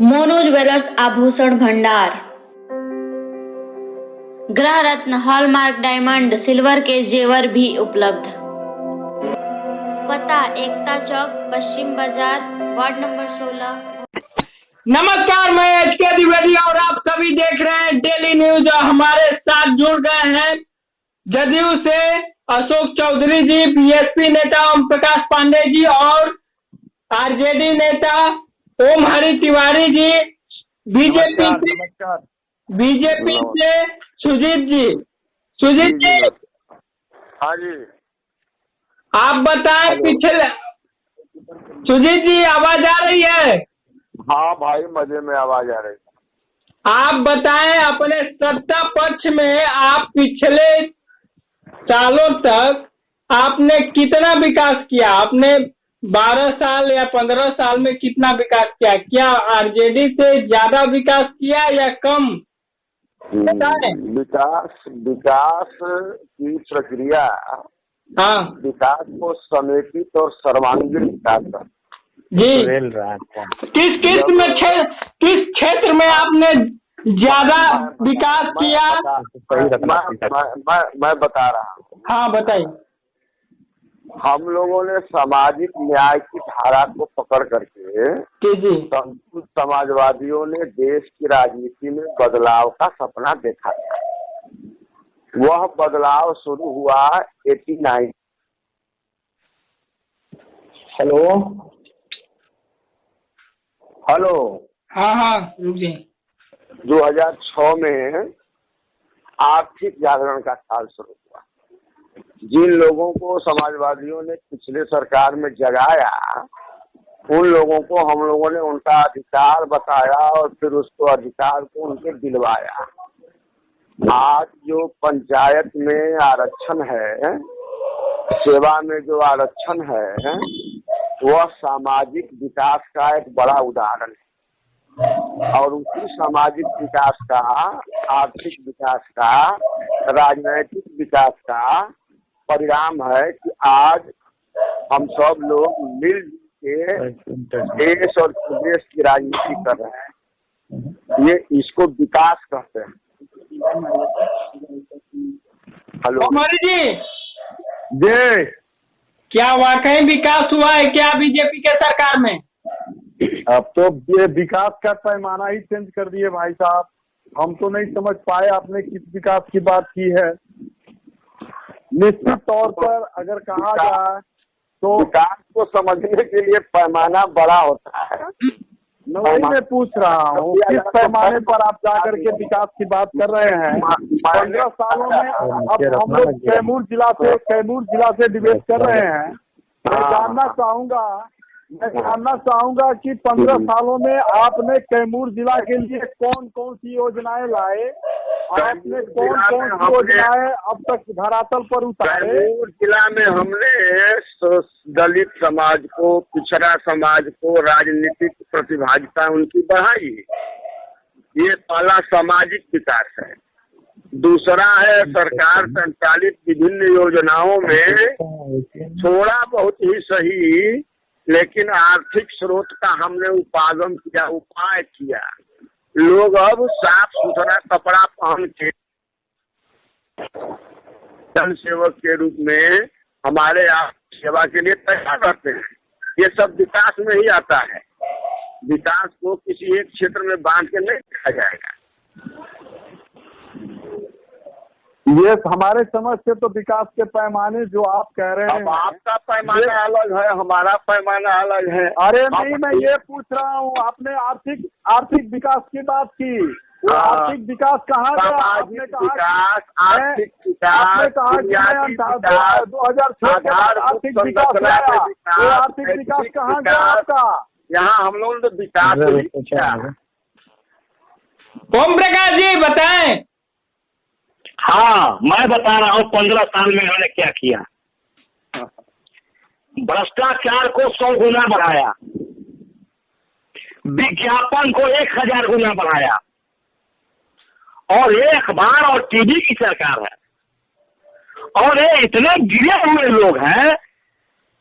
Monu jewellers आभूषण भंडार, ग्रह रत्न, हॉलमार्क, डायमंड, सिल्वर के जेवर भी उपलब्ध। पता एकता चौक, पश्चिम बाजार, वार्ड नंबर 16। नमस्कार, मैं एचके द्विवेदी और आप सभी देख रहे हैं डेली न्यूज। हमारे साथ जुड़ गए हैं जदयू से अशोक चौधरी जी, बीएसपी नेता ओम प्रकाश पांडे जी और आरजेडी नेता ओम हरि तिवारी जी, बीजेपी से सुजीत जी। सुजीत जी, हाँ जी, आप बताएं पिछले। सुजीत जी, आवाज आ रही है? हाँ भाई, मजे में आवाज आ रही है। आप बताएं अपने सत्ता पक्ष में आप पिछले सालों तक आपने कितना विकास किया? आपने 12 साल या 15 साल में कितना विकास किया? क्या आरजेडी से ज्यादा विकास किया या कम? विकास की प्रक्रिया, हाँ, विकास को समेकित और सर्वांगीण विकास जी। किस क्षेत्र में आपने ज्यादा विकास किया? मैं बता रहा हूँ। हाँ, बताइए। हम लोगों ने सामाजिक न्याय की धारा को पकड़ करके जी, संपूर्ण समाजवादियों ने देश की राजनीति में बदलाव का सपना देखा था। वह बदलाव शुरू हुआ 89। हेलो। हाँ, रुकिए। 2006 में आर्थिक जागरण का साल शुरू हुआ। जिन लोगों को समाजवादियों ने पिछले सरकार में जगाया, उन लोगों को हम लोगों ने उनका अधिकार बताया और फिर उसको अधिकार को उनके दिलवाया। आज जो पंचायत में आरक्षण है, सेवा में जो आरक्षण है, वह सामाजिक विकास का एक बड़ा उदाहरण है। और उसी सामाजिक विकास का, आर्थिक विकास का, राजनैतिक विकास का परिणाम है कि आज हम सब लोग मिल के देश और प्रदेश की राजनीति कर रहे हैं। ये इसको विकास कहते हैं। हेलो जी, क्या वाकई विकास हुआ है क्या बीजेपी के सरकार में? अब तो ये विकास का पैमाना ही चेंज कर दिए भाई साहब। हम तो नहीं समझ पाए आपने किस विकास की बात की है। निश्चित तौर पर अगर कहा जाए तो विकास को समझने के लिए पैमाना बड़ा होता है। मैं पूछ रहा हूँ किस पैमाने पर आप जाकर के विकास की बात कर रहे हैं। 15 सालों में अब हम लोग कैमूर जिला से डिबेट कर रहे हैं। मैं जानना चाहूंगा कि 15 सालों में आपने कैमूर जिला के लिए कौन कौन सी योजनाएं लाए, आपने कौन कौन सी योजनाएं अब तक धरातल पर उतारे? कैमूर जिला में हमने दलित समाज को, पिछड़ा समाज को राजनीतिक प्रतिभागिता उनकी बढ़ाई। ये पहला सामाजिक विकास है। दूसरा है सरकार संचालित विभिन्न योजनाओं में थोड़ा बहुत ही सही, लेकिन आर्थिक स्रोत का हमने उपाय किया। लोग अब साफ सुथरा कपड़ा पहन के जन सेवक के रूप में हमारे यहाँ सेवा के लिए तैयार रहते हैं। ये सब विकास में ही आता है। विकास को किसी एक क्षेत्र में बांध के नहीं देखा जाएगा। ये हमारे समझ से तो विकास के पैमाने जो आप कह रहे हैं, आपका पैमाना अलग है, हमारा पैमाना अलग है। अरे नहीं, मैं ये पूछ रहा हूँ, आपने आर्थिक विकास की बात की। वो आर्थिक विकास कहाँ गया? आपने कहा 2006 के बाद आर्थिक विकास आया। वो आर्थिक विकास कहाँ गया आपका? यहाँ हम लोगों ने विकास। ओम प्रकाश जी बताएं। हाँ, मैं बता रहा हूँ 15 साल में इन्होंने क्या किया। भ्रष्टाचार को 100 गुना बढ़ाया, विज्ञापन को 1000 गुना बढ़ाया, और ये अखबार और टीवी की सरकार है। और ये इतने गिरे हुए लोग हैं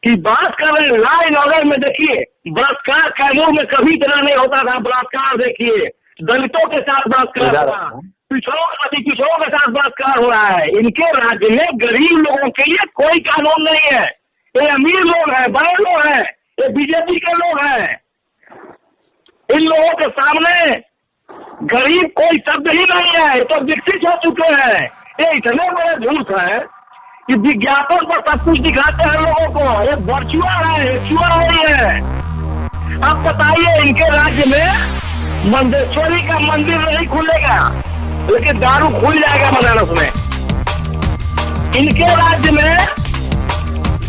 कि बात कर रहे हैं लॉ एंड ऑर्डर में। देखिए बलात्कार कैमूर में कभी इतना नहीं होता था। बलात्कार देखिए, दलितों के साथ बलात्कार हो रहा है, पिछड़ों के साथ बलात्कार हो रहा है। इनके राज्य में गरीब लोगों के लिए कोई कानून नहीं है। ये अमीर लोग हैं, बड़े लोग हैं, ये बीजेपी के लोग हैं। इन लोगों के सामने गरीब कोई शब्द ही नहीं है। तो विकसित हो चुके हैं। ये इतने बड़े झूठ है कि विज्ञापन पर सब कुछ दिखाते हैं लोगों को। ये वर्चुअल है, रिचुअल नहीं है। अब बताइए, इनके राज्य में मंदेश्वरी का मंदिर नहीं खुलेगा, लेकिन दारू खुल जाएगा बनारस में। इनके राज्य में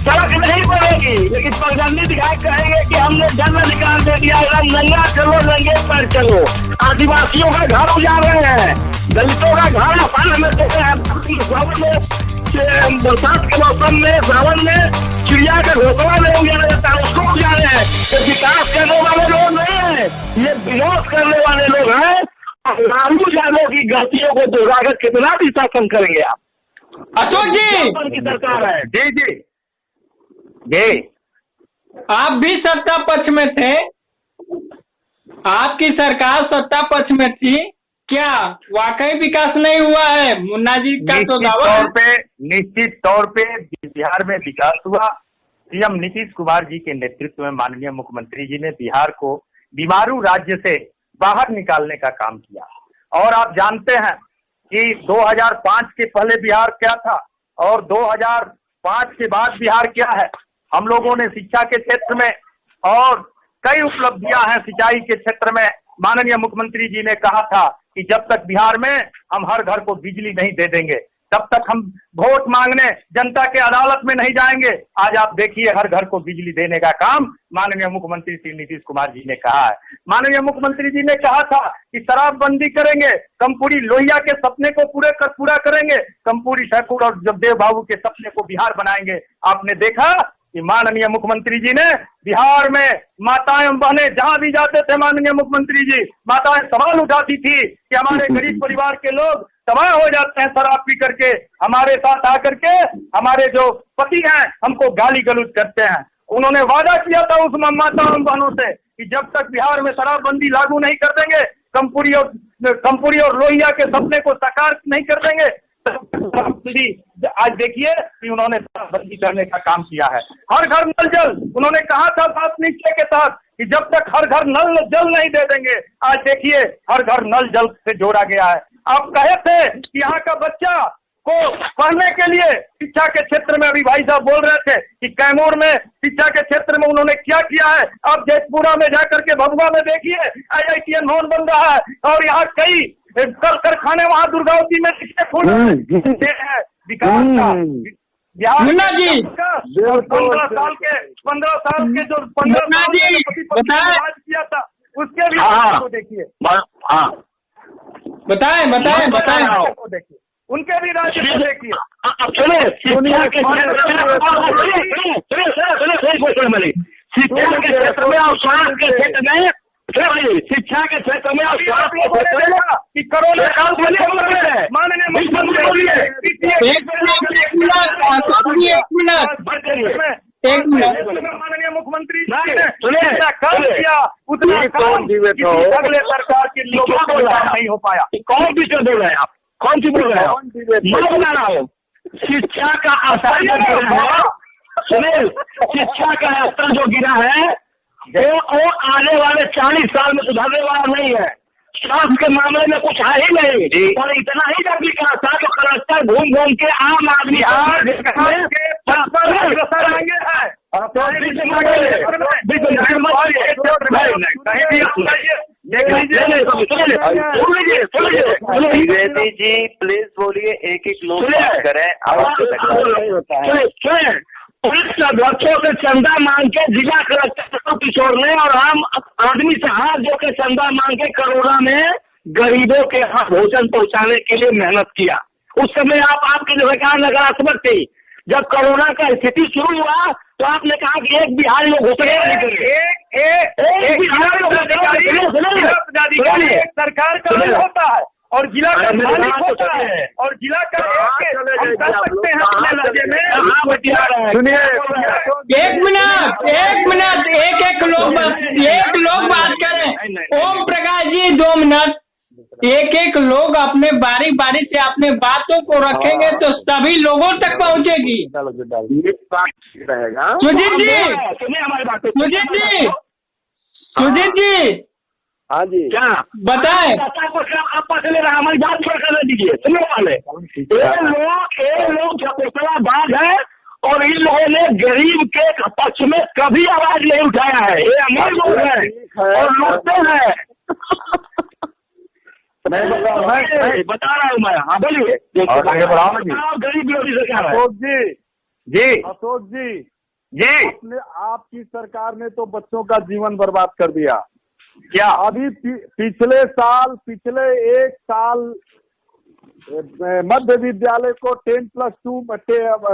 सड़क नहीं बनेगी, लेकिन प्रधानमंत्री दिखाई कहेंगे कि हमने जन्म अधिकार दे दिया, एकदम नंगा चलो, नंगे पैर चलो। आदिवासियों का घर उजाड़ रहे हैं, दलितों का घर अपन में देते हैं। बरसात के मौसम में, सावन में चिड़िया का घोंसला नहीं उजाड़ा जाता है, उसको उजाड़े हैं। तो विकास करने वाले लोग नहीं है, ये विनाश करने वाले लोग हैं। लालू यादव की गलतियों को दोहराकर कितना भी शासन करेंगे आप। अशोक जी की सरकार है। जी जी जी, आप भी सत्ता पक्ष में थे, आपकी सरकार सत्ता पक्ष में थी, क्या वाकई विकास नहीं हुआ है? मुन्ना जी का तो दावा है। निश्चित तौर पे बिहार में विकास हुआ। सीएम नीतीश कुमार जी के नेतृत्व में माननीय मुख्यमंत्री जी ने बिहार को बीमारू राज्य से बाहर निकालने का काम किया। और आप जानते हैं कि 2005 के पहले बिहार क्या था और 2005 के बाद बिहार क्या है। हम लोगों ने शिक्षा के क्षेत्र में और कई उपलब्धियां हैं सिंचाई के क्षेत्र में। माननीय मुख्यमंत्री जी ने कहा था कि जब तक बिहार में हम हर घर को बिजली नहीं दे देंगे, तब तक हम वोट मांगने जनता के अदालत में नहीं जाएंगे। आज आप देखिए, हर घर को बिजली देने का काम माननीय मुख्यमंत्री श्री नीतीश कुमार जी ने कहा है। माननीय मुख्यमंत्री जी ने कहा था कि शराबबंदी करेंगे, कमपुरी लोहिया के सपने को पूरा करेंगे, कमपुरी ठाकुर और जगदेव बाबू के सपने को बिहार बनाएंगे। आपने देखा कि माननीय मुख्यमंत्री जी ने बिहार में माताएं बहनें जहां भी जाते थे, माननीय मुख्यमंत्री जी माताएं सवाल उठाती थी कि हमारे गरीब परिवार के लोग तबाह हो जाते हैं शराब पी करके, हमारे साथ आकर के हमारे जो पति हैं हमको गाली गलौज करते हैं। उन्होंने वादा किया था उस माताओं बहनों से कि जब तक बिहार में शराबबंदी लागू नहीं कर देंगे, कमपुरी और लोहिया के सपने को साकार नहीं कर देंगे। आज देखिए कि उन्होंने शराबबंदी करने का काम किया है। हर घर नल जल, उन्होंने कहा था बात नीचे के तहत कि जब तक हर घर नल जल नहीं दे देंगे, आज देखिए हर घर नल जल से जोड़ा गया है। आप कहे थे कि यहाँ का बच्चा को पढ़ने के लिए शिक्षा के क्षेत्र में, अभी भाई साहब बोल रहे थे कि कैमूर में शिक्षा के क्षेत्र में उन्होंने क्या किया है। अब जयपुरा में जाकर के भभुआ में देखिए IITN भवन बन रहा है और यहाँ कई कारखाने वहाँ दुर्गावती में खोल हैं विकास का। मुन्ना जी 15 साल के जो 15 साल किया था उसके भी को देखिए। बताएं देखिए, उनके भी राज्य को देखिए। शिक्षा के क्षेत्र में और स्वास्थ्य के क्षेत्र में, शिक्षा के क्षेत्र में और स्वास्थ्य कि कोरोना काल में माननीय मुख्यमंत्री माननीय मुख्यमंत्री जितना काम किया उतना अगले सरकार के लोगों को नहीं हो पाया। कौन सी बोल रहे हैं आप? कौन सी बोल रहे हैं? मैं बता रहा हूँ शिक्षा का स्तर जो गिरा है, सुनील, शिक्षा का स्तर जो गिरा है वो आने वाले 40 साल में सुधारने वाला नहीं है। स्वास्थ्य के मामले में कुछ है ही नहीं। और इतना ही जब विकास था तो कलेक्टर घूम के आम आदमी द्विवेदी जी प्लीज बोलिए, एक लोग बात करें। पुलिस अध्यक्षों से चंदा मांग के जिला कलेक्टर किशोर ने और आम आदमी से हाथ धो के चंदा मांग के कोरोना में गरीबों के यहाँ भोजन पहुँचाने के लिए मेहनत किया। उस समय आपकी सरकार नकारात्मक थी। जब कोरोना का स्थिति शुरू हुआ तो आपने कहा कि एक बिहारी लोग घुसने सरकार का होता है और जिला का मालिक होता है, और जिला का हम कर सकते हैं अपने राज्य में। सुनिए, एक मिनट, एक लोग बात करें। ओम प्रकाश जी 2 मिनट, एक लोग अपने बारी से अपने बातों को रखेंगे तो सभी लोगों तक पहुंचेगी। रहेगा सुजीत जी हाँ जी, क्या बताएं। हमारी बात थोड़ा कर दीजिए, सुनने वाले ये लोग चपोतलाबाज है और इन लोगों ने गरीब के पक्ष में कभी आवाज नहीं उठाया है। ये अमीर लोग हैं और लूटते हैं। मैं बता रहा हूँ मैं। हाँ बोलिए, आगे बढ़ाओ ना जी। गरीब विरोधी सरकार है। अशोक जी अपने आपकी सरकार ने तो बच्चों का जीवन बर्बाद कर दिया। क्या अभी पिछले 1 साल मध्य विद्यालय को 10+2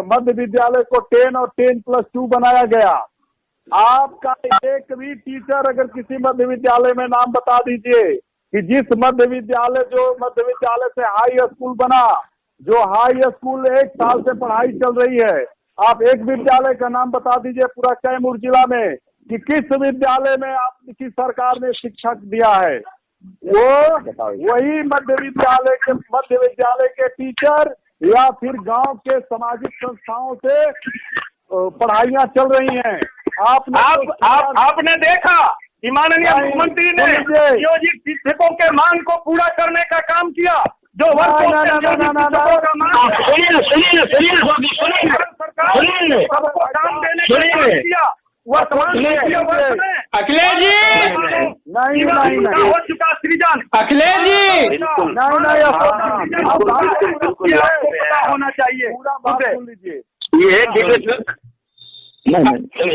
मध्य विद्यालय को 10 और 10+2 बनाया गया। आपका एक भी टीचर अगर किसी मध्य विद्यालय में नाम बता दीजिए कि जिस मध्य विद्यालय से हाई स्कूल बना, जो हाई स्कूल 1 साल से पढ़ाई चल रही है, आप एक विद्यालय का नाम बता दीजिए पूरा कैमूर जिला में कि किस विद्यालय में आपकी सरकार ने शिक्षक दिया है। वही मध्य विद्यालय के टीचर या फिर गांव के सामाजिक संस्थाओं से पढ़ाइयाँ चल रही हैं। आपने देखा कि माननीय मुख्यमंत्री ने नियोजित शिक्षकों के मांग को पूरा करने का काम किया, जो सबको काम देने का काम किया। अखिलेश जी नहीं हो चुका सृजन। अखिलेश जी होना चाहिए। पूरा बात सुन लीजिए।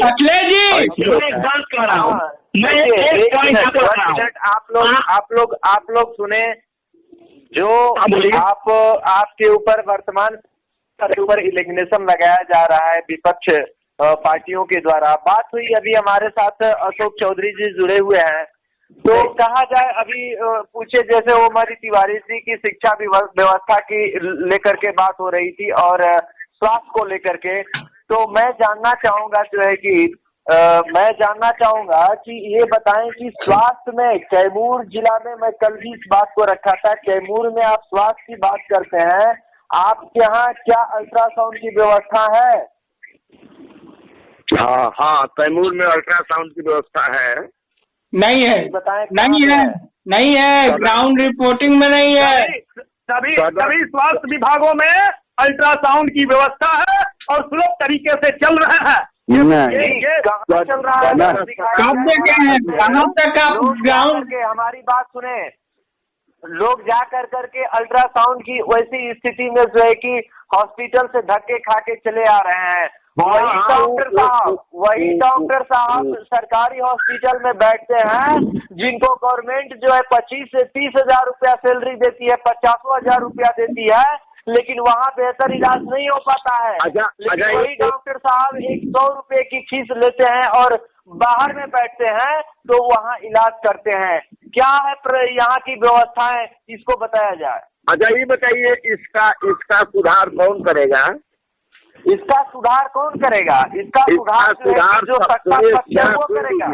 अखिलेश जी बात कर रहा हूँ मैं। आप लोग सुने, जो आपके ऊपर वर्तमान के ऊपर इलेक्शन लगाया जा रहा है विपक्ष पार्टियों के द्वारा। बात हुई, अभी हमारे साथ अशोक चौधरी जी जुड़े हुए हैं, तो कहा जाए अभी पूछे जैसे ओमरी तिवारी जी की शिक्षा व्यवस्था की लेकर के बात हो रही थी और स्वास्थ्य को लेकर के, तो मैं जानना चाहूंगा कि ये बताएं कि स्वास्थ्य में कैमूर जिला में, मैं कल भी इस बात को रखा था, कैमूर में आप स्वास्थ्य की बात करते हैं, आपके यहाँ क्या अल्ट्रासाउंड की व्यवस्था है? हाँ, कैमूर में अल्ट्रासाउंड की व्यवस्था है। नहीं है, नहीं है, ग्राउंड रिपोर्टिंग में नहीं है। सभी स्वास्थ्य विभागों में अल्ट्रासाउंड की व्यवस्था है और सुलभ तरीके से चल रहा है। चल रहा है कहाँ तक आप ग्राउंड के? हमारी बात सुने, लोग जा कर के अल्ट्रासाउंड की वैसी स्थिति में जो है कि हॉस्पिटल से धक्के खा के चले आ रहे हैं। वही डॉक्टर साहब सरकारी हॉस्पिटल में बैठते हैं जिनको गवर्नमेंट जो है 25 से 30 हजार रुपया सैलरी देती है, 50,000 रुपया देती है, लेकिन वहाँ बेहतर इलाज नहीं हो पाता है। लेकिन वही डॉक्टर साहब 100 रुपए की फीस लेते हैं और बाहर में बैठते हैं तो वहाँ इलाज करते हैं। क्या है यहाँ की व्यवस्थाएं, इसको बताया जाए। अच्छा ये बताइए, इसका सुधार कौन करेगा? इसका सुधार जो सत्ता पक्ष है वो करेगा।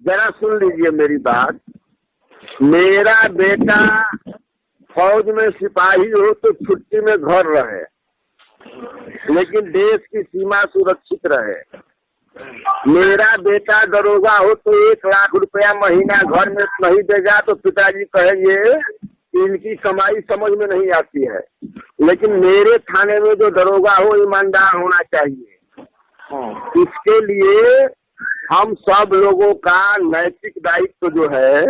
जरा सुन लीजिए मेरी बात। मेरा बेटा फौज में सिपाही हो तो छुट्टी में घर रहे, लेकिन देश की सीमा सुरक्षित रहे। मेरा बेटा दरोगा हो तो 1 लाख रुपया महीना घर में नहीं देगा तो पिताजी कहेंगे इनकी कमाई समझ में नहीं आती है। लेकिन मेरे थाने में जो दरोगा हो ईमानदार होना चाहिए। इसके लिए हम सब लोगों का नैतिक दायित्व जो है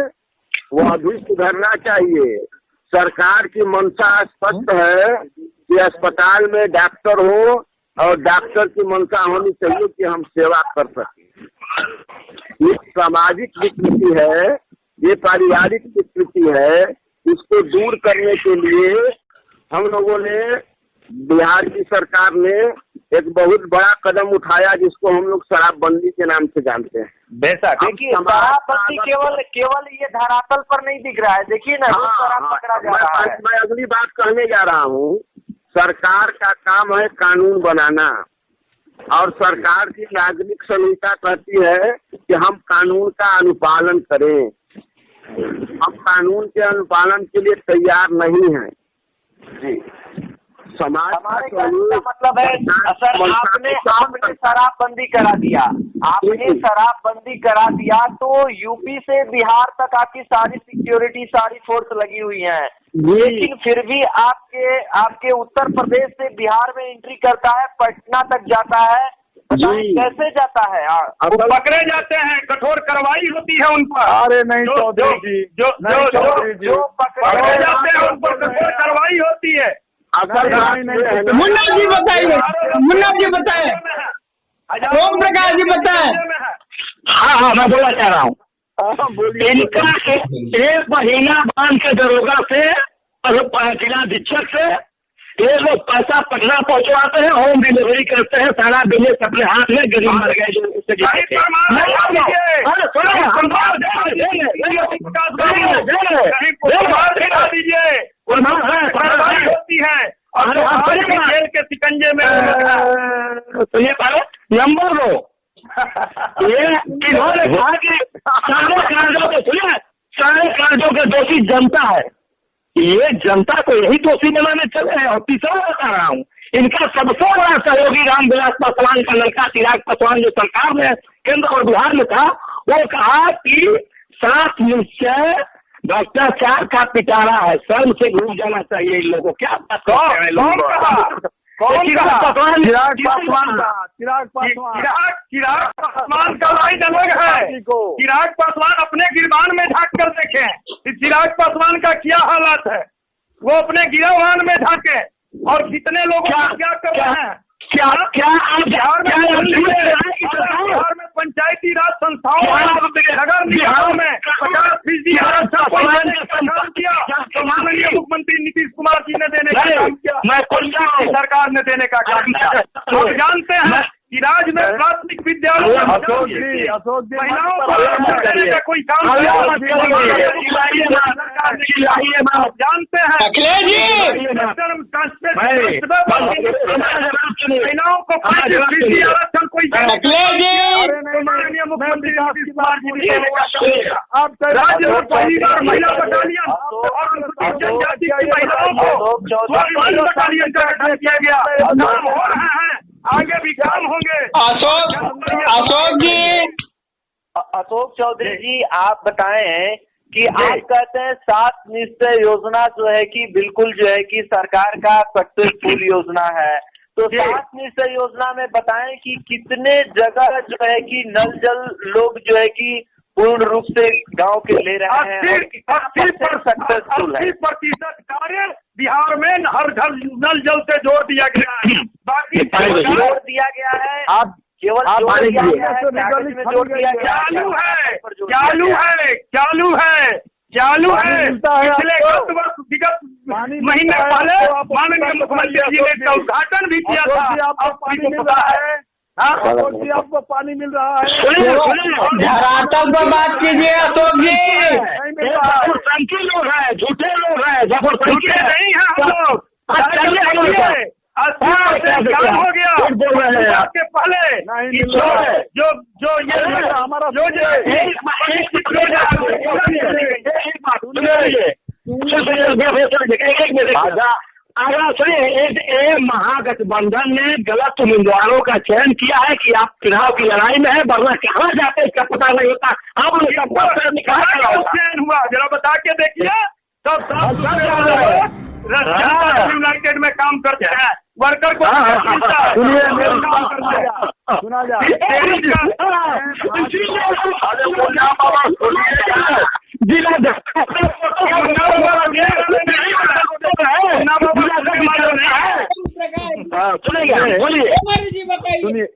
वह भी सुधरना चाहिए। सरकार की मंशा स्पष्ट है कि अस्पताल में डॉक्टर हो और डॉक्टर की मंशा होनी चाहिए कि हम सेवा कर सकें। ये सामाजिक विकृति है, ये पारिवारिक विकृति है, इसको दूर करने के लिए हम लोगों ने, बिहार की सरकार ने एक बहुत बड़ा कदम उठाया जिसको हम लोग शराबबंदी के नाम से जानते हैं। बेशक। देखिए शराबबंदी केवल ये धरातल पर नहीं दिख रहा है, देखिए ना शराब पकड़ा जा रहा है। मैं अगली बात कहने जा रहा हूँ। सरकार का काम है कानून बनाना, और सरकार की नागरिक संहिता कहती है कि हम कानून का अनुपालन करें। हम कानून के अनुपालन के लिए तैयार नहीं हैं। जी, समाज हमारे कहने का मतलब है सर, आपने शराबबंदी करा दिया, आपने शराबबंदी करा दिया तो यूपी से बिहार तक आपकी सारी सिक्योरिटी, सारी फोर्स लगी हुई है, लेकिन फिर भी आपके उत्तर प्रदेश से बिहार में एंट्री करता है, पटना तक जाता है, कैसे जाता है? वो पकड़े जाते हैं, कठोर कार्रवाई होती है उन पर। अरे नहीं चौधरी जी, जो पकड़े जाते हैं उन पर कठोर कार्रवाई होती है। मुन्ना जी बताइए, ओम प्रकाश जी बताए। हाँ, मैं बोलना चाह रहा हूँ। इनका एक महीना बांध के दरोगा से, जिलाधीक्षक से ये लोग पैसा पटना पहुंचवाते हैं, होम डिलीवरी करते हैं, सारा बिजनेस अपने हाथ में, गरीब मर गए जो उससे होती है और जेल के शिकंजे में। सुनिए नंबर 2, ये इन्होंने कहा कि सारे कांडों के दोषी जनता है। ये जनता को यही दोषी बनाने चले हैं। और तीसरा बता रहा हूँ, इनका सबसे बड़ा सहयोगी रामविलास पासवान का लड़का चिराग पासवान, जो सरकार में केंद्र और बिहार में था, वो कहा कि 7 निश्चय भ्रष्टाचार का पिटारा है, शर्म से घूम जाना चाहिए इन लोगों को। क्या चिराग पासवान का लाइन अलग है। चिराग पासवान अपने गिरबान में झाँक कर देखें, चिराग पासवान का क्या हालत है, वो अपने गिरबान में झाँके। और कितने लोग क्या कर रहे हैं, बिहार में पंचायती राज संस्थाओं, नगर निगम में 50% आरक्षण किया, माननीय मुख्यमंत्री नीतीश कुमार जी ने देने का काम किया, सरकार ने देने का काम किया। आप जानते हैं कि राज्य में प्राथमिक विद्यालय महिलाओं को देने का कोई काम जानते हैं। महिलाओं को 5% आरक्षण कोई माननीय मुख्यमंत्री नीतीश कुमार जी ने देने का काम किया। राज्य में पहली बार महिला बटालियन और जनजाति की महिलाओं को बटालियन का गठन किया गया। हो रहा है, आगे भी काम होंगे। अशोक चौधरी जी, आप बताएं कि आप कहते हैं 7 निश्चय योजना जो है कि बिल्कुल जो है कि सरकार का सक्सेसफुल योजना है, तो 7 निश्चय योजना में बताएं कि कितने जगह जो है कि नल जल लोग जो है कि पूर्ण रूप से गांव के ले रहे हैं, 80% कार्य बिहार में हर घर नल जल से जोड़ दिया गया है। बाकी जोड़ दिया गया है, आप केवल जोड़ दिया गया है, जोड़ दिया गया चालू है। पिछले विगत महीने पहले माननीय मुख्यमंत्री जी ने इसका उद्घाटन भी किया था। आपको पता है आपको पानी मिल रहा है। धरातल पर बात कीजिए अशोक जी। संख्या लोग हैं, झूठे लोग हैं, झूठे नहीं है हम लोग। काम हो गया आपके पहले जो ये हमारा अगर सुनिए, महागठबंधन ने गलत उम्मीदवारों का चयन किया है कि आप चुनाव की लड़ाई में है, वरना कहाँ जाते इसका पता नहीं होता। अब चयन हुआ, जरा बता के देखिए। यूनाइटेड में काम करते हैं, वर्कर को सुना जाए सुनिए।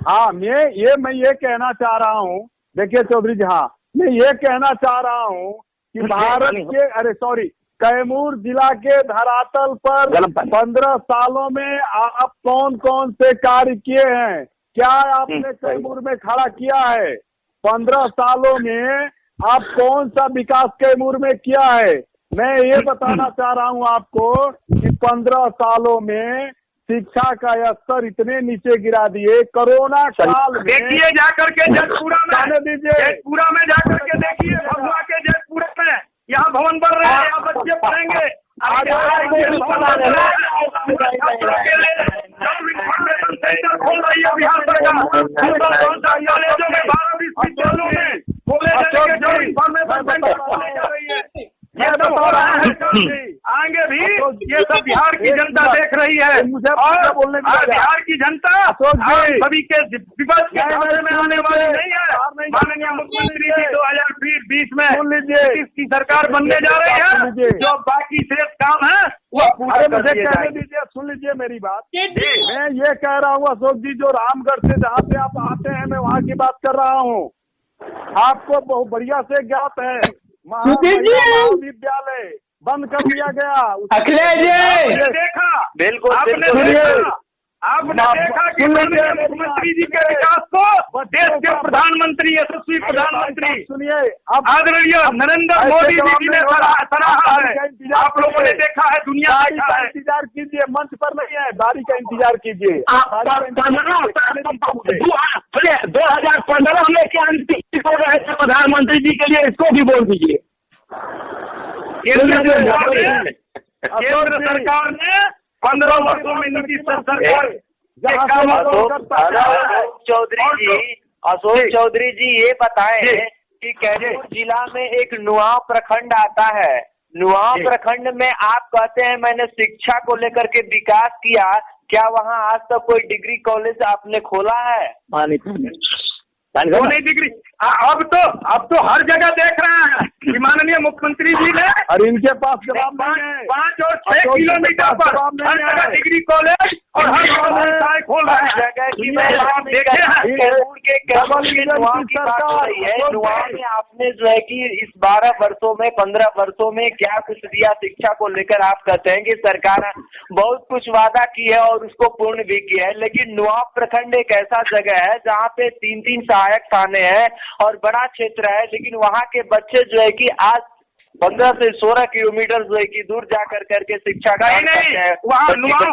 हाँ, मैं ये कहना चाह रहा हूँ, देखिए चौधरी जी, हाँ मैं ये कहना चाह रहा हूँ कि भारत के कैमूर जिला के धरातल पर 15 सालों में आप कौन कौन से कार्य किए हैं, क्या आपने कैमूर में खड़ा किया है? 15 सालों में आप कौन सा विकास कैमूर में किया है? मैं ये बताना चाह रहा हूँ आपको कि 15 सालों में शिक्षा का स्तर इतने नीचे गिरा दिए। कोरोना काल में देखिए जाकर के जयपुरा में, जाने दीजिए, जयपुरा में जाकर के देखिए, भगवा के जयपुरा में यहाँ भवन बन रहे हैं, यहाँ बच्चे पढ़ेंगे। इंफॉर्मेशन सेंटर खोल रही है बिहार सरकार, कॉलेजों में 12 विश्वविद्यालयों में इंफॉर्मेशन सेंटर खोलने जा रही है। ये तो हो रहा है, आगे भी ये सब बिहार की जनता देख रही है। और बिहार की जनता सभी के विपक्ष के खाते में आने वाली नहीं है। माननीय मुख्यमंत्री जी 2020 में इसकी सरकार बनने जा रही है। जो बाकी शेष काम है वो पूरा मुझे कहने दीजिए, सुन लीजिए मेरी बात। मैं ये कह रहा हूँ अशोक जी, जो रामगढ़ से जहाँ से आप आते हैं मैं वहाँ की बात कर रहा हूँ। आपको बहुत बढ़िया से ज्ञात है, महाविद्यालय बंद कर दिया गया। अखिलेश जी देखा, बिल्कुल आपने देखा कि मुख्यमंत्री जी के विकास को देश के प्रधानमंत्री, यशस्वी प्रधानमंत्री सुनिए, अब आदरणीय नरेंद्र मोदी जी ने सराहा है। आप लोगों ने देखा है, दुनिया देखा है। इंतजार कीजिए, मंच पर नहीं है, बारी का इंतजार कीजिए। 2015 में क्या हो रहे थे प्रधानमंत्री जी के लिए, इसको भी बोल दीजिए। केंद्र सरकार ने 15 वर्षों में नीतीश सरकार अशोक चौधरी जी ये बताएं कि कैमूर जिला में एक नुआव प्रखंड आता है। नुआव प्रखंड में आप कहते हैं मैंने शिक्षा को लेकर के विकास किया, क्या वहाँ आज तक कोई डिग्री कॉलेज आपने खोला है? नहीं डिग्री। अब तो हर जगह देख रहे हैं कि माननीय मुख्यमंत्री जी ने, और इनके पास जवाब 5 और 6 किलोमीटर पर हर जगह डिग्री कॉलेज और हर जगह खोल रहे हैं। जगह की देखे हैं कैमूर के नुआव की बात हो रही है। नुआव में आपने जो है कि इस 12 वर्षों में 15 वर्षों में क्या कुछ दिया शिक्षा को लेकर? आप कहते हैं कि सरकार बहुत कुछ वादा की है और उसको पूर्ण भी किया है, लेकिन नुआव प्रखंड एक ऐसा जगह है जहाँ पे 3-3 सहायक थाने हैं और बड़ा क्षेत्र है, लेकिन वहाँ के बच्चे जो है कि आज 15 से 16 किलोमीटर जो है कि दूर जा करके शिक्षा का नहीं वहाँ नुआव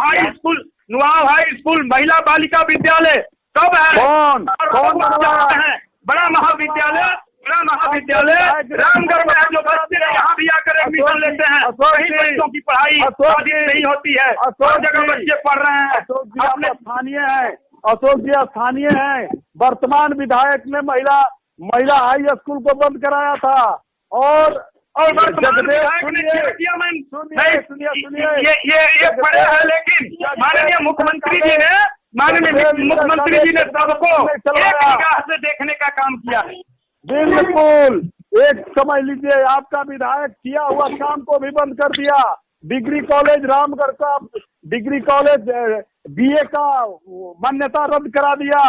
हाई स्कूल महिला बालिका विद्यालय कब है? कौन है? बड़ा महाविद्यालय रामगढ़ में है, जो बच्चे यहाँ भी आकर एडमिशन लेते हैं। वही बच्चों की पढ़ाई नहीं होती है, हर जगह बच्चे पढ़ रहे हैं। अशोक जी स्थानीय है। वर्तमान विधायक ने महिला हाई स्कूल को बंद कराया था और वर्तमान विधायक ने क्या किया? सुनिए, ये पड़े हैं, लेकिन माननीय मुख्यमंत्री जी ने सबको एक निगाह से देखने का काम किया है। बिल्कुल, एक समझ लीजिए, आपका विधायक किया हुआ काम को भी बंद कर दिया। डिग्री कॉलेज रामगढ़ का डिग्री कॉलेज BA का मान्यता रद्द करा दिया।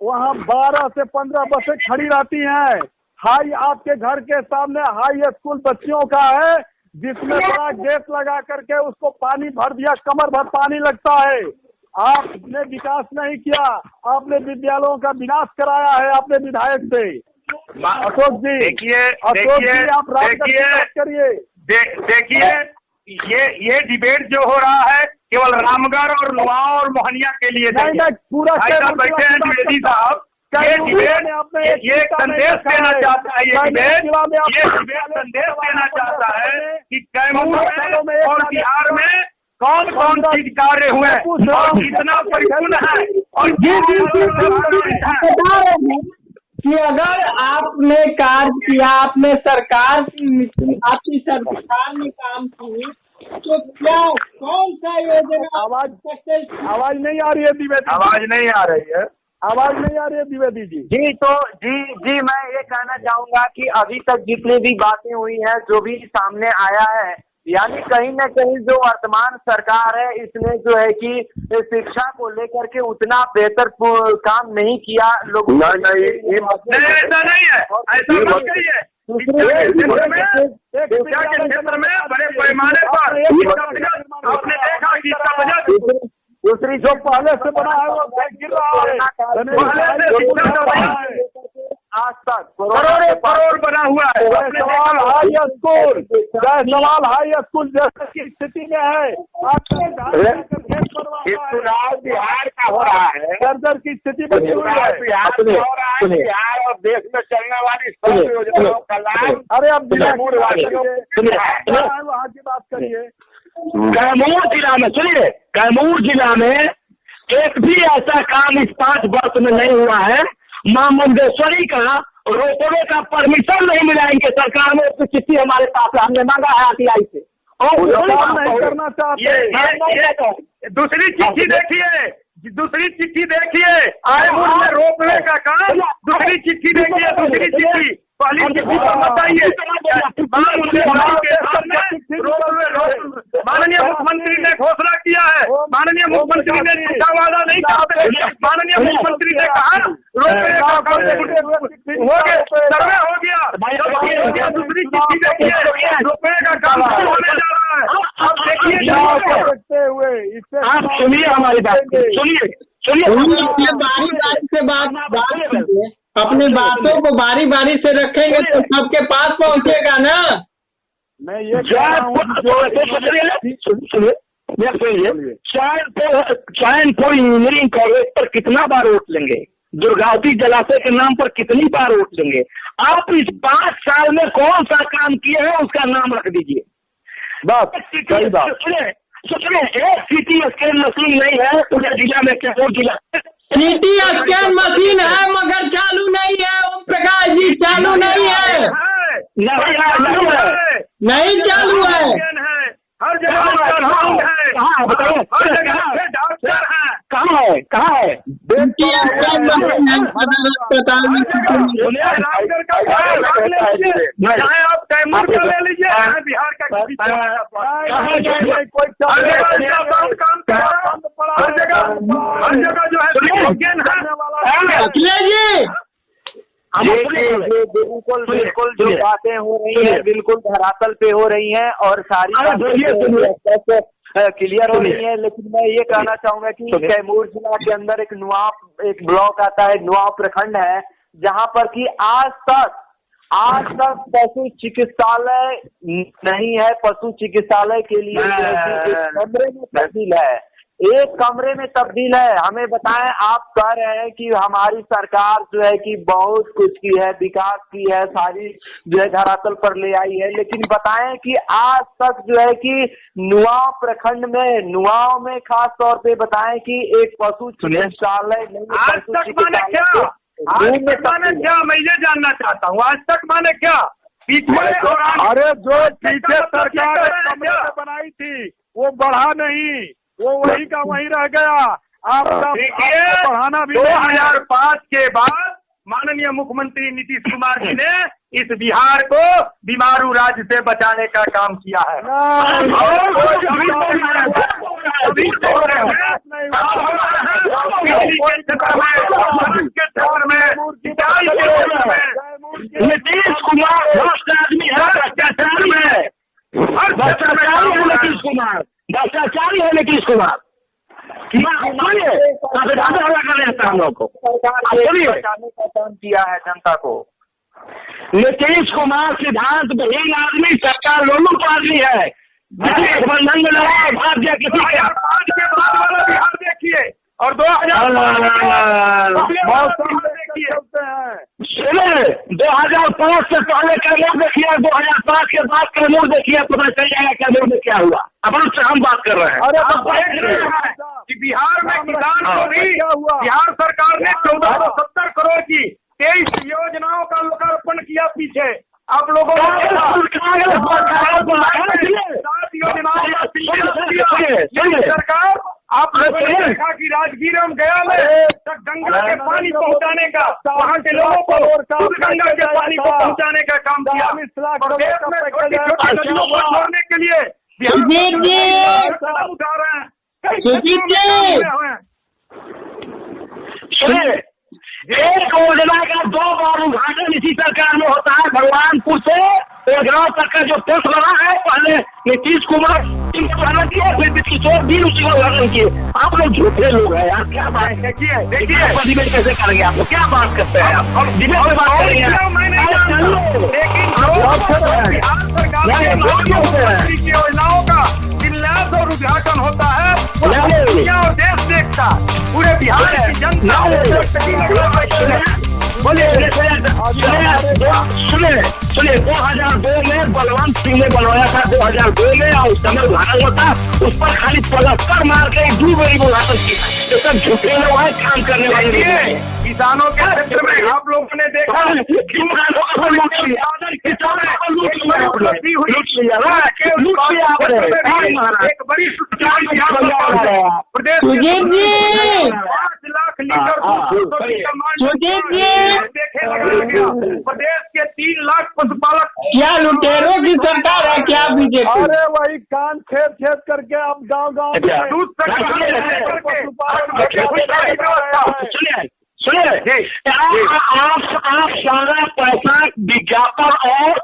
वहाँ 12 से 15 बसें खड़ी रहती हैं। हाई आपके घर के सामने हाई स्कूल बच्चियों का है, जिसमें बड़ा गेट लगा करके उसको पानी भर दिया, कमर भर पानी लगता है। आपने विकास नहीं किया, आपने विद्यालयों का विनाश कराया है अपने विधायक से। अशोक जी देखिए आप देखिए ये डिबेट जो हो रहा है केवल रामगढ़ और नुआव और मोहनिया के लिए नहीं, पूरा बैठे हैं द्विवेदी साहब। ये डिबेट ये संदेश देना चाहता है, ये संदेश देना चाहता है कि कैमूर में और बिहार में कौन कौन चीज कार्य हुए और कितना परिपूर्ण है और कि अगर आपने कार्य किया, आपने सरकार आपकी सरकार ने काम की, तो क्या कौन सा योजना? आवाज नहीं आ रही है द्विवेदी, आवाज नहीं आ रही है द्विवेदी जी। जी मैं ये कहना चाहूंगा कि अभी तक जितनी भी बातें हुई हैं, जो भी सामने आया है, यानी कहीं न कहीं जो वर्तमान सरकार है इसने जो है कि शिक्षा को लेकर के उतना बेहतर काम नहीं किया। लोग ऐसा नहीं है, ऐसा मत कहिए। शिक्षा के क्षेत्र में बड़े पैमाने पर आपने देखा कि इसका बजट दूसरी जो पहले से बना है वो गिर रहा है, आज तक करोड़ बना हुआ है। Jaiswal high school, Jaiswal high school जैसे की स्थिति में है, चुनाव बिहार का हो रहा है, सर्जर की स्थिति बनी हुई है। बिहार और देश में चलने वाली सब योजनाओं का लाभ। अरे अब वहाँ की बात करिए। कैमूर जिला में सुनिए, कैमूर जिला में एक भी ऐसा काम इस 5 वर्ष में नहीं हुआ है। मां मुंडेश्वरी का रोपवे का परमिशन नहीं मिला इनके सरकार में, तो चिट्ठी हमारे पास हमने मांगा है RTI से और नहीं करना चाहते। दूसरी चिट्ठी देखिए कैमूर में रोपवे का काम, दूसरी चिट्ठी देखिए, दूसरी चिट्ठी पहली चिट्ठी तो बताइए। माननीय मुख्यमंत्री ने घोषणा किया है, माननीय मुख्यमंत्री ने झूठा वादा नहीं करते। माननीय मुख्यमंत्री ने कहा रोपवे का काम हो गया, सर्वे हो गया, दूसरी चिट्ठी देखिए रोपवे का काम होने जा रहा है। अब देखिए आप सुनिए हमारी बात, सुनिए बारी से बात अपनी बातों को बारी बारी से रखेंगे तो सबके पास पहुंचेगा ना। मैं ये चैनपुर इंजीनियरिंग कॉलेज पर कितना बार वोट लेंगे, दुर्गावती जलाशय के नाम पर कितनी बार वोट लेंगे? आप इस 5 साल में कौन सा काम किए हैं उसका नाम रख दीजिए। बात सुनिए, एक CT स्कैन मशीन नहीं है पूरे जिला में, कैमूर जिला CT स्कैन मशीन है मगर चालू नहीं है। ओम प्रकाश जी चालू नहीं है, नहीं चालू है। हर जगह कहाँ है? अस्पताल में चाहे आप कैमूर का ले लीजिए, बिहार का हर जगह जो है बिल्कुल जो बातें हो रही है बिल्कुल धरातल पे हो रही हैं और सारी क्लियर हो रही है। लेकिन मैं ये कहना चाहूंगा कि कैमूर जिला के अंदर एक ब्लॉक आता है, नुआव प्रखंड है, जहां पर कि आज तक पशु चिकित्सालय नहीं है। पशु चिकित्सालय के लिए एक कमरे में तब्दील है। हमें बताएं, आप कह रहे हैं कि हमारी सरकार जो है कि बहुत कुछ की है, विकास की है, सारी जो है धरातल पर ले आई है, लेकिन बताएं कि आज तक जो है कि नुआव प्रखंड में, नुआव में खास तौर पे बताएं कि एक पशु चिकित्सालय नहीं। आज तक माने क्या? मैं ये जानना चाहता हूँ, आज तक माने क्या? अरे जो पीछे सरकार ने बनाई थी वो बढ़ा नहीं, वो वही का वही रह गया। आपका बढ़ाना भी 2005 के बाद माननीय मुख्यमंत्री नीतीश कुमार जी ने इस बिहार को बीमारू राज्य से बचाने का काम किया है। नीतीश कुमार भ्रष्ट आदमी है, भ्रष्टाचार में भ्रष्टाचारी है नीतीश कुमार। हम लोग को बचाने का काम किया है जनता को। नीतीश कुमार सिद्धांत विहीन आदमी, सरकार लोलू आदमी है। गठबंधन में लड़ा भाग्य किसी के 2005 के बाद वाला बिहार देखिए और 2005 से पहले कैमूर देखिए, 2005 के बाद कैमूर देखिए, पता चल जाएगा कैमूर में क्या हुआ। अब उससे हम बात कर रहे हैं। कि बिहार में किसान को भी बिहार सरकार ने 1470 करोड़ की 23 योजनाओं का लोकार्पण किया। पीछे आप लोगों ने 7 योजनाओं सरकार आप लोगों ने देखा कि राजगीर एवं गया में गंगा के पानी पहुंचाने का, वहाँ के लोगों को गंगा के पानी को पहुंचाने का काम किया। देश में छोटी छोटी नदियों को छोड़ने के लिए उठा रहे हैं। सुनिए, एक योजना का 2 बार उद्घाटन इसी सरकार में होता है। भगवानपुर से गाँव तक का जो पुल बना है, पहले नीतीश कुमार उसी को उद्घाटन किया, फिर किशोर भी उसी को उद्घाटन किए। आप लोग झूठे लोग हैं यार, क्या बात। देखिए डिबेट कैसे करेंगे आप लोग, क्या बात करते हैं आप, डिबेट में बात करेंगे। योजनाओं का शिलान्यास और उद्घाटन होता है, दुनिया और देश देखता, पूरे बिहार की जनता। सुनिए 2002 में बलवंत सिंह ने बनवाया था, 2002 में, और उस समय उद्घाटन होता, उस पर खाली पलस्तर मार के 2 बारी उद्घाटन किया। ये सब झूठे लोग हैं, काम करने वाले। किसानों के क्षेत्र में आप लोगों ने देखा एक बड़ी प्रदेश 5 लाख लीटर प्रदेश के 3 लाख पशुपालक। क्या लुटेरों की सरकार है क्या बीजेपी? अरे वही कान खेत करके अब गाँव सुनिए आप सारा पैसा विज्ञापन और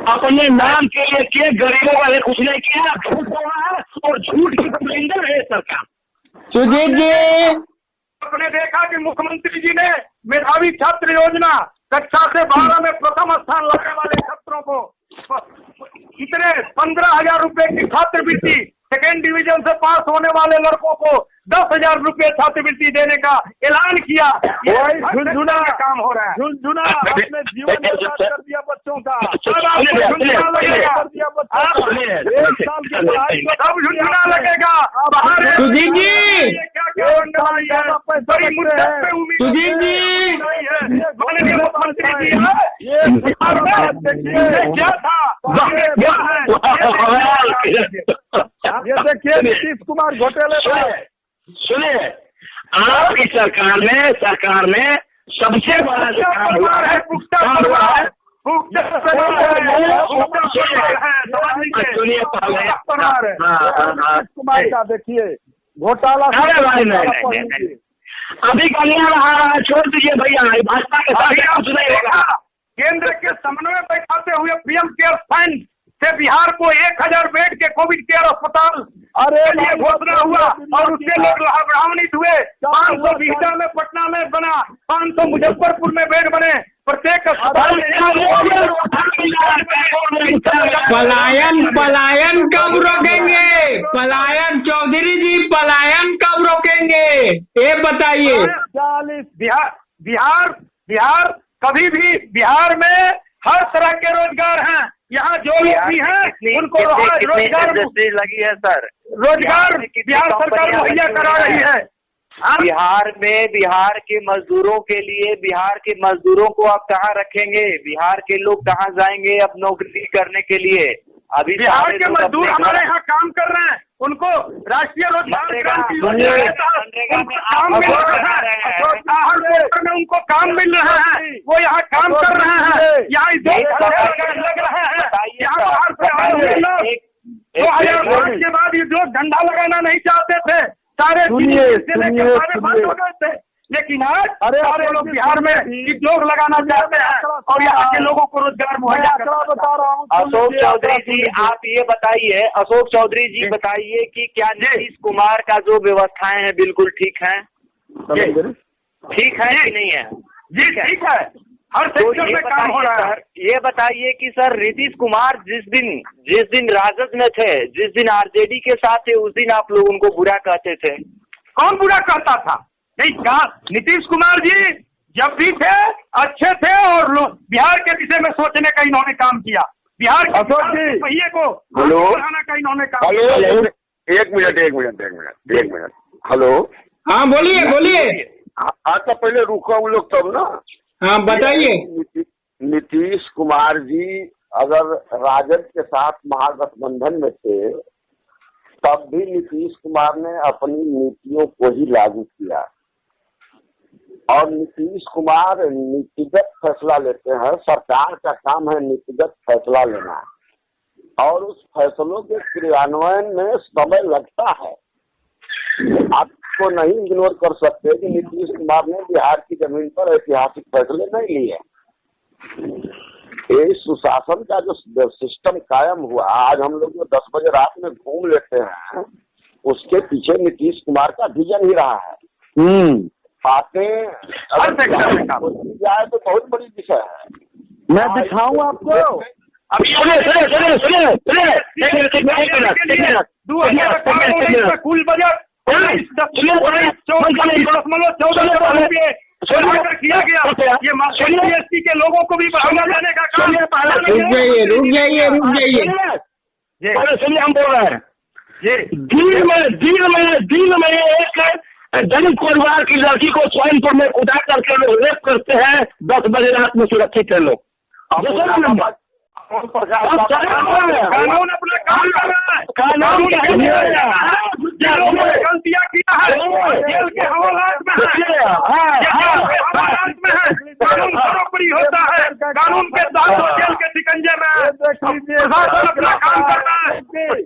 अपने नाम के लिए किए, गरीबों वाले कुछ नहीं किया, झूठ बोला है और झूठ की पुलिंदर है सरकार। सुजीत जी, आपने देखा कि मुख्यमंत्री जी ने मेधावी छात्र योजना, कक्षा से 12 में प्रथम स्थान लाने वाले छात्रों को इतने 15,000 रुपए की छात्रवृत्ति, सेकेंड डिवीजन से पास होने वाले लड़कों को 10,000 रुपए छात्रवृत्ति देने का ऐलान किया। झुनझुना का काम हो रहा है, झुनझुना अपने जीवन बर्बाद कर दिया बच्चों का। सब झुनझुना लगेगा। सुजीत जी, बड़ी मुद्दत पे उम्मीद सुजीत जी, क्या था ये देखिए नीतीश कुमार घोटाले पर। सुनिए, आपकी सरकार में सबसे बड़ा जो काम हुआ है, कुमार का देखिए घोटाला। अभी कल्याण आ रहा है, छोड़ दीजिए भैया, भाजपा के साथ केंद्र के समन्वय बैठाते हुए पीएम केयर फंड से बिहार को 1000 बेड के कोविड केयर अस्पताल लिए घोषणा हुआ और उससे लोग लाभान्वित हुए। 500 बिहटा में पटना में बना, 500 मुजफ्फरपुर में बेड बने। प्रत्येक पलायन कब रोकेंगे? पलायन चौधरी जी, पलायन कब रोकेंगे ये बताइए। 40 बिहार कभी भी, बिहार में हर तरह के रोजगार हैं। यहाँ जो भी है उनको रोजगार इंडस्ट्री लगी है सर, रोजगार बिहार सरकार मुहैया करा रही है। बिहार के मजदूरों के लिए, बिहार के मजदूरों को आप कहाँ रखेंगे? बिहार के लोग कहाँ जाएंगे अब नौकरी करने के लिए? अभी बिहार के मजदूर हमारे यहाँ काम कर रहे हैं, उनको राष्ट्रीय रोजगार उनको काम मिल रहा है, वो यहाँ काम कर रहे हैं। यहाँ लग रहा है, यहाँ बाहर से 2005 के बाद ये लोग धंधा लगाना नहीं चाहते थे, सारे बंद हो गए थे। लेकिन आज सारे लोग बिहार में उद्योग लगाना चाहते हैं और यहाँ के लोगों को रोजगार मुहैया बता रहा हूँ। अशोक चौधरी जी, आप ये बताइए, अशोक चौधरी जी बताइए कि क्या नीतीश कुमार का जो व्यवस्थाएं हैं बिल्कुल ठीक है? ठीक है कि नहीं है? जी ठीक है, हर सेक्टर में काम हो रहा है। ये बताइए कि सर नीतीश कुमार जिस दिन राजद में थे, जिस दिन आरजेडी के साथ थे, उस दिन आप लोग उनको बुरा कहते थे। कौन बुरा कहता था? नहीं कहा। नीतीश कुमार जी जब भी थे अच्छे थे और बिहार के विषय में सोचने का इन्होंने काम किया, बिहार के पहिए को बढ़ाने का इन्होंने काम किया। एक मिनट। हेलो, हाँ बोलिए। तो पहले रुको वो लोग तब ना। हाँ बताइए। नीतीश कुमार जी अगर राजद के साथ महागठबंधन में थे तब भी नीतीश कुमार ने अपनी नीतियों को ही लागू किया और नीतीश कुमार नीतिगत फैसला लेते हैं। सरकार का काम है नीतिगत फैसला लेना और उस फैसलों के क्रियान्वयन में समय लगता है। आपको नहीं इग्नोर कर सकते कि नीतीश कुमार ने बिहार की जमीन पर ऐतिहासिक फैसले नहीं लिए। ये सुशासन का जो सिस्टम कायम हुआ, आज हम लोग जो 10 बजे रात में घूम लेते हैं, उसके पीछे नीतीश कुमार का विजन ही रहा है। बातें जाए तो बहुत बड़ी विषय है। मैं दिखाऊं आपको। अब सुनिए 2018 कुल बजट 14 किया गया। ये जीएसटी के लोगों को भी बढ़ावा देने का काम। रुक जाइए। सुनिए, हम बोल रहे हैं दिन में एक दलित परिवार की लड़की को स्वाइनपुर में उठा करके लोग रेप करते हैं 10 बजे रात में सुरक्षित है लोग। कानून अपना काम कर रहा है। कानून गलतियाँ किया है, जेल के हवालात में है, कानून बरोबरी होता है, कानून के साथ जेल के शिकंजे में। प्रशासन अपना काम कर रहा है,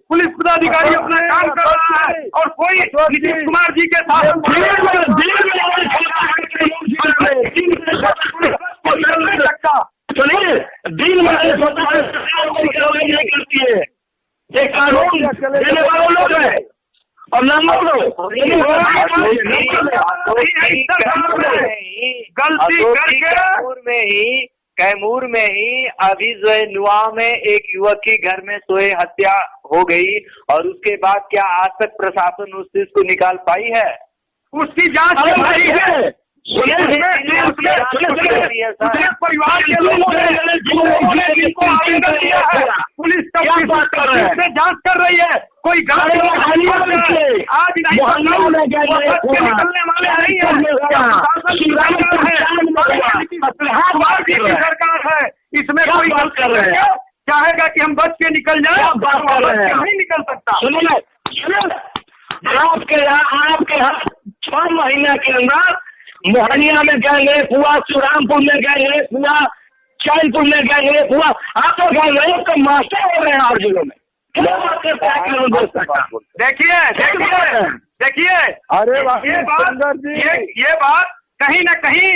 पुलिस पदाधिकारी अपना काम कर रहा है, और कोई नीतीश कुमार जी के साथ सुनिए, दिन में करती है, ये कानून देने वाले लोग हैं और कैमूर में ही अभी जो है नुआ में एक युवक की घर में सोए हत्या हो गई, और उसके बाद क्या आज तक प्रशासन उस चीज को निकाल पाई है? उसकी जांच चल रही है। परिवार के लोगों ने आवेदन दिया है, पुलिस जांच कर रही है। कोई गाड़ी आज निकलने वाले नहीं है। सरकार है, इसमें कोई गलत कर रहे हैं, चाहेगा कि हम बच के निकल जाए, नहीं निकल सकता। आपके यहाँ 6 महीने के अंदर मोहनिया में गए, पूरा सुरामपुर में गए, पूरा चैनपुर में गए, पूरा आप तो गए तो मास्टर हो रहे हैं हर जिलों में। देखिए अरे ये बात कहीं ना कहीं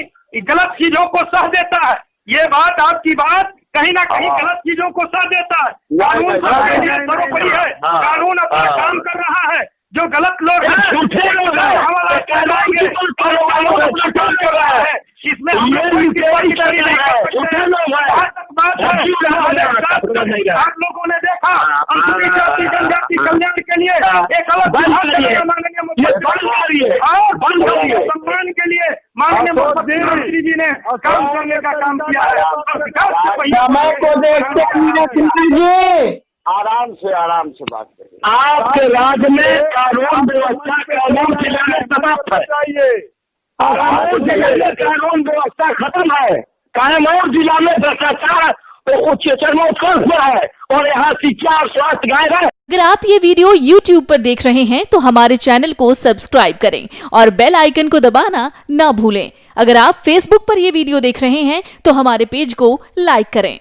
गलत चीजों को सह देता है। ये बात आपकी बात कहीं ना कहीं गलत चीजों को सह देता है। कानून सर्वोपरि है, कानून अपना काम कर रहा है। जो गलत लोग हैं इसमें आप लोगों ने देखा जनजाति कल्याण के लिए एक अलग सम्मान के लिए माननीय मुख्यमंत्री जी ने काम करने का काम किया है। समय को देखते आराम से बात करिए। आपके राज्य में कानून व्यवस्था समाप्त है, कानून व्यवस्था खत्म है, कैमूर जिला में भ्रष्टाचार उच्च चरमोत्कर्ष पर है, और यहाँ शिक्षा और स्वास्थ्य गायब है। अगर आप ये वीडियो YouTube पर देख रहे हैं तो हमारे चैनल को सब्सक्राइब करें और बेल आइकन को दबाना ना भूलें। अगर आप Facebook पर ये वीडियो देख रहे हैं तो हमारे पेज को लाइक करें।